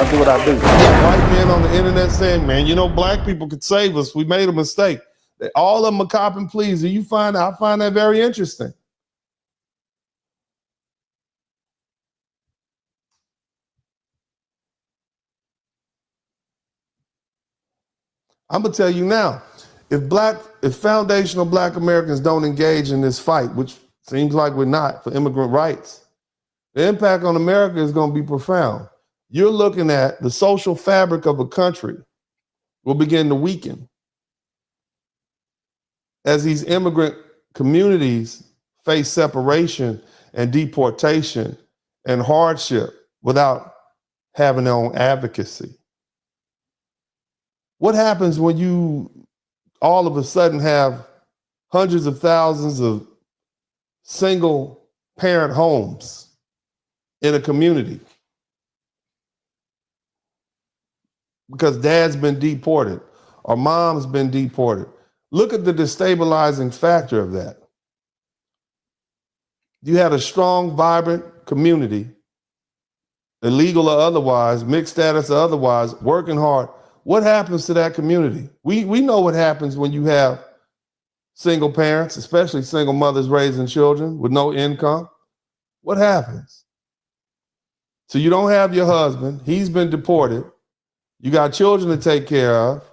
I do what I do. White men on the internet saying, man, you know, black people could save us. We made a mistake. All of them are cop and pleaser. I find that very interesting. I'm gonna tell you now, if foundational black Americans don't engage in this fight, which seems like we're not, for immigrant rights, the impact on America is gonna be profound. You're looking at the social fabric of a country will begin to weaken as these immigrant communities face separation and deportation and hardship without having their own advocacy. What happens when you all of a sudden have hundreds of thousands of single parent homes in a community because dad's been deported or mom's been deported? Look at the destabilizing factor of that. You had a strong, vibrant community, illegal or otherwise, mixed status or otherwise, working hard. What happens to that community? We know what happens when you have single parents, especially single mothers raising children with no income. What happens? So you don't have your husband. He's been deported. You got children to take care of,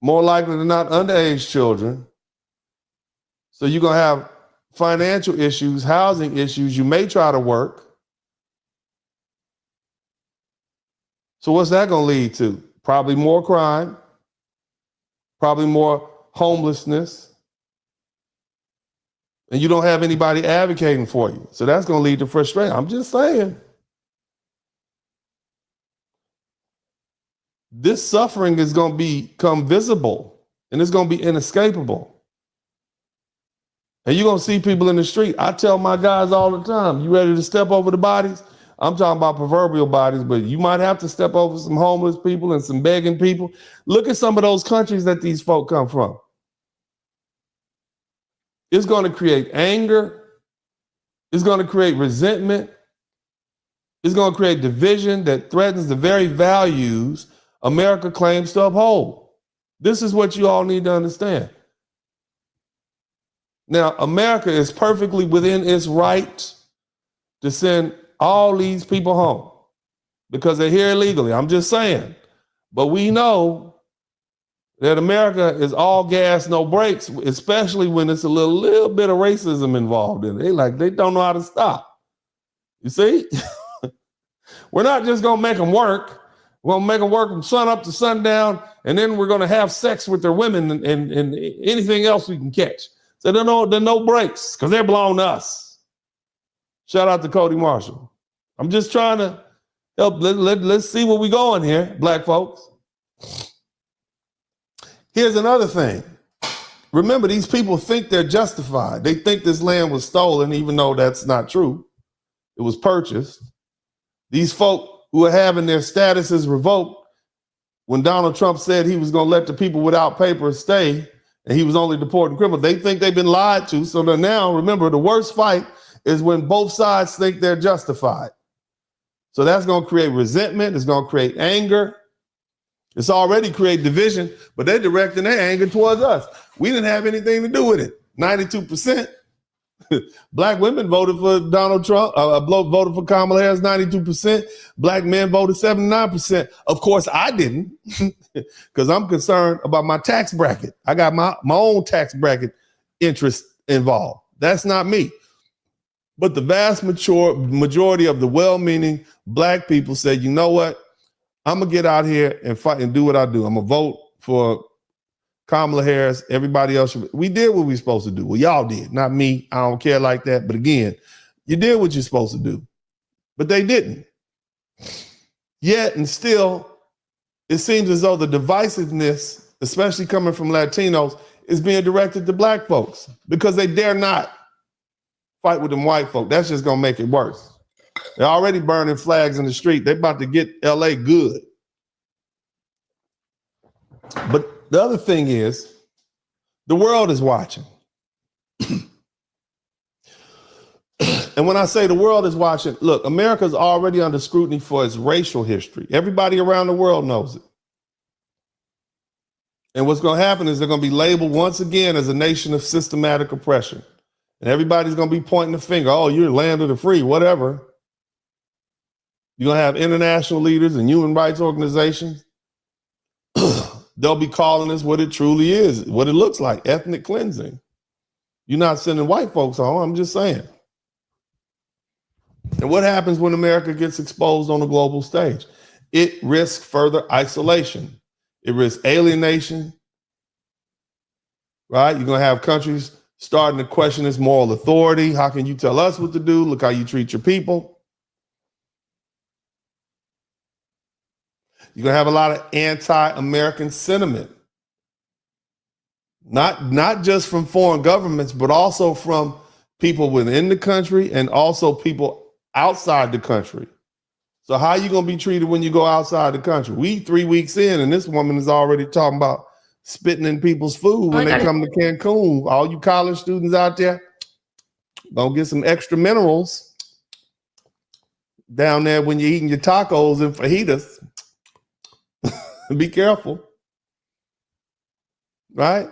more likely than not underage children. So you're going to have financial issues, housing issues. You may try to work. So what's that going to lead to? Probably more crime, probably more homelessness, and you don't have anybody advocating for you. So that's going to lead to frustration. I'm just saying. This suffering is going to become visible, and it's going to be inescapable. And you're going to see people in the street. I tell my guys all the time, you ready to step over the bodies? I'm talking about proverbial bodies, but you might have to step over some homeless people and some begging people. Look at some of those countries that these folk come from. It's going to create anger. It's going to create resentment. It's going to create division that threatens the very values America claims to uphold. This is what you all need to understand. Now, America is perfectly within its right to send all these people home because they're here illegally. I'm just saying. But we know that America is all gas, no brakes, especially when it's a little bit of racism involved in it. They don't know how to stop. You see? We're not just going to make them work. We're going to make them work from sun up to sundown, and then we're going to have sex with their women and anything else we can catch. So there are no brakes because they're belong to us. Shout out to Cody Marshall. I'm just trying to help. Let's see where we going here, black folks. Here's another thing. Remember, these people think they're justified. They think this land was stolen, even though that's not true. It was purchased. These folk who are having their statuses revoked when Donald Trump said he was going to let the people without papers stay and he was only deporting criminals, they think they've been lied to. So now, remember, the worst fight is when both sides think they're justified. So that's going to create resentment. It's going to create anger. It's already created division, but they're directing their anger towards us. We didn't have anything to do with it. 92%. Black women voted for Donald Trump, voted for Kamala Harris, 92%. Black men voted 79%. Of course, I didn't, because I'm concerned about my tax bracket. I got my own tax bracket interest involved. That's not me. But the vast majority of the well-meaning black people said, you know what? I'm going to get out here and fight and do what I do. I'm going to vote for Kamala Harris. Everybody else, we did what we were supposed to do. Well, y'all did, not me. I don't care like that. But again, you did what you're supposed to do. But they didn't. Yet and still, it seems as though the divisiveness, especially coming from Latinos, is being directed to black folks because they dare not fight with them white folk. That's just going to make it worse. They're already burning flags in the street. They're about to get LA good. But the other thing is, the world is watching. And when I say the world is watching, look, America's already under scrutiny for its racial history. Everybody around the world knows it. And what's going to happen is they're going to be labeled once again as a nation of systematic oppression. And everybody's going to be pointing the finger. Oh, you're the land of the free, whatever. You're going to have international leaders and human rights organizations. They'll be calling this what it truly is, what it looks like, ethnic cleansing. You're not sending white folks home, I'm just saying. And what happens when America gets exposed on the global stage? It risks further isolation. It risks alienation, right? You're going to have countries starting to question its moral authority. How can you tell us what to do? Look how you treat your people. You're going to have a lot of anti-American sentiment, not just from foreign governments, but also from people within the country and also people outside the country. So how are you going to be treated when you go outside the country? We 3 weeks in, and this woman is already talking about spitting in people's food when they come to Cancun. All you college students out there, gonna get some extra minerals down there when you're eating your tacos and fajitas. Be careful, right?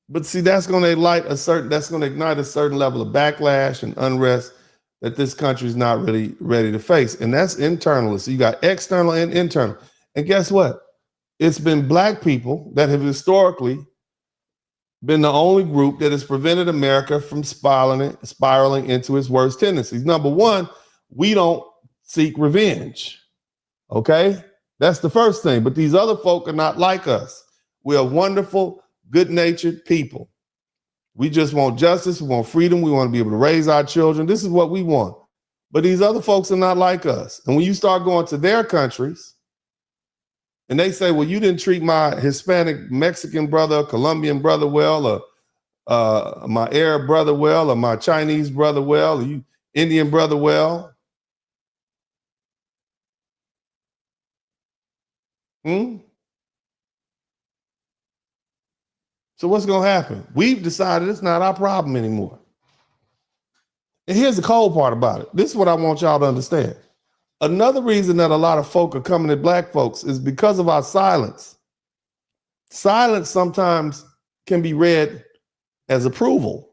But see, that's going to ignite a certain level of backlash and unrest that this country is not really ready to face. And that's internal. So you got external and internal. And guess what? It's been Black people that have historically been the only group that has prevented America from spiraling into its worst tendencies. Number one, we don't seek revenge. Okay? That's the first thing. But these other folk are not like us. We are wonderful, good-natured people. We just want justice. We want freedom. We want to be able to raise our children. This is what we want. But these other folks are not like us. And when you start going to their countries and they say, well, you didn't treat my Hispanic Mexican brother, Colombian brother well, or my Arab brother well, or my Chinese brother well, or you Indian brother well. So what's going to happen? We've decided it's not our problem anymore. And here's the cold part about it. This is what I want y'all to understand. Another reason that a lot of folk are coming at Black folks is because of our silence. Silence sometimes can be read as approval.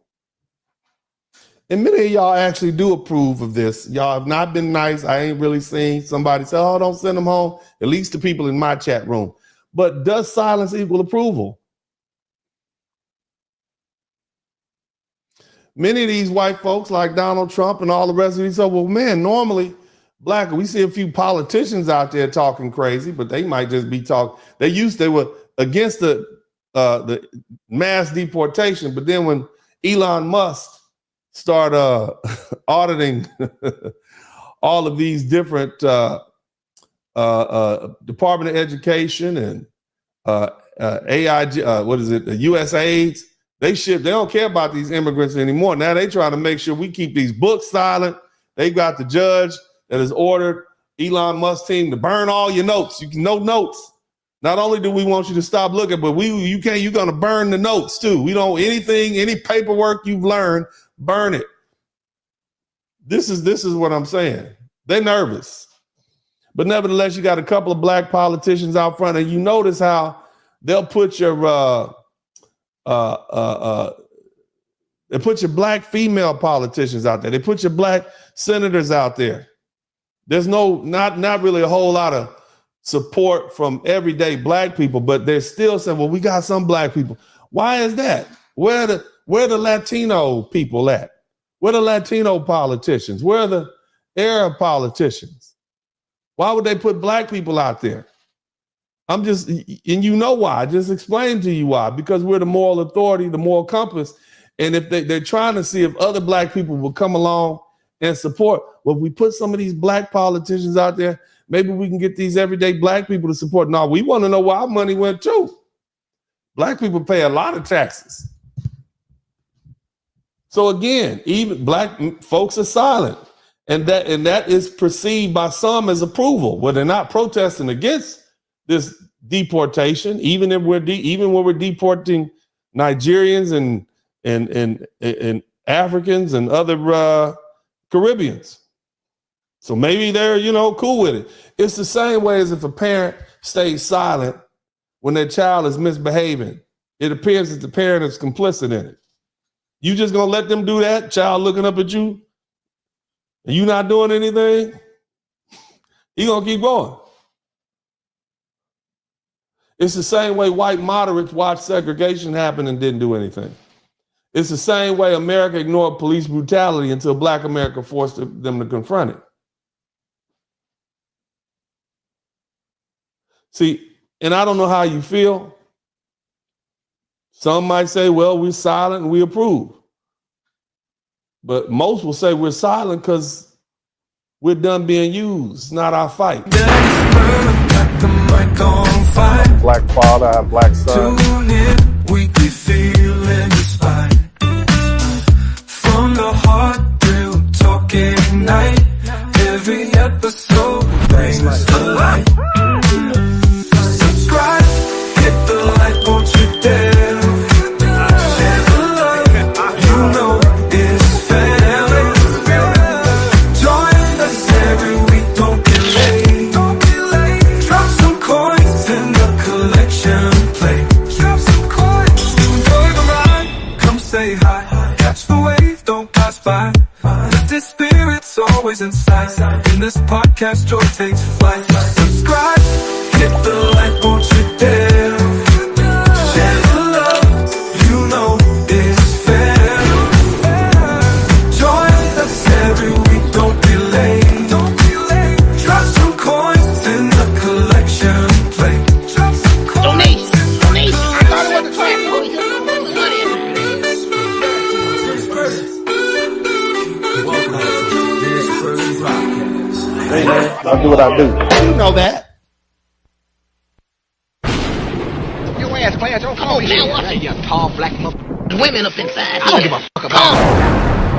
And many of y'all actually do approve of this. Y'all have not been nice. I ain't really seen somebody say, oh, don't send them home, at least the people in my chat room. But does silence equal approval? Many of these white folks like Donald Trump and all the rest of these, so, well, man, normally Black, we see a few politicians out there talking crazy, but they might just be talking. They were against the mass deportation, but then when Elon Musk started auditing all of these different Department of Education and AIG, USAID, they don't care about these immigrants anymore. Now they trying to make sure we keep these books silent. They've got the judge that has ordered Elon Musk team to burn all your notes. You can no notes. Not only do we want you to stop looking, but you're gonna burn the notes too. We don't any paperwork you've learned, burn it. This is what I'm saying. They're nervous. But nevertheless, you got a couple of Black politicians out front, and you notice how they'll put your they put your Black female politicians out there. They put your Black senators out there. There's not really a whole lot of support from everyday Black people, but they're still saying, well, we got some Black people. Why is that? Where the Latino people at? Where the Latino politicians? Where are the Arab politicians? Why would they put Black people out there? And you know why. I just explained to you why. Because we're the moral authority, the moral compass. And if they're trying to see if other Black people will come along and support, well, if we put some of these Black politicians out there, maybe we can get these everyday Black people to support. No, we want to know where our money went to. Black people pay a lot of taxes. So again, even Black folks are silent. And that is perceived by some as approval. Well, they're not protesting against this deportation, even when we're deporting Nigerians and Africans and other Caribbeans. So maybe they're, cool with it. It's the same way as if a parent stays silent when their child is misbehaving. It appears that the parent is complicit in it. You just gonna let them do that? Child looking up at you and you not doing anything? He gonna keep going. It's the same way white moderates watched segregation happen and didn't do anything. It's the same way America ignored police brutality until Black America forced them to confront it. See, and I don't know how you feel. Some might say, well, we're silent and we approve. But most will say we're silent because we're done being used. It's not our fight. Black father, I have black son. Tune in, weekly feeling inspired. From the heart, real talk ignite. Every episode brings the light. Subscribe, hit the like, won't you dare. Share the love, you know it's family. Join us every week, don't be late. Drop some coins in the collection plate. Drop some coins, enjoy the ride. Come say hi, catch the wave, don't pass by. Lifted spirits always in sight. In this podcast, joy takes flight. Subscribe, hit the like, won't you dare. Share the love, you know it's fair. Join us every week, don't be late. Drop some coins in the collection plate. Drop some coins. Donation. I thought it was a trash Hey man, I'll do what I do. You know that. Your ass class, don't Come on, now, you tall black mother. Women up inside. I don't give a fuck about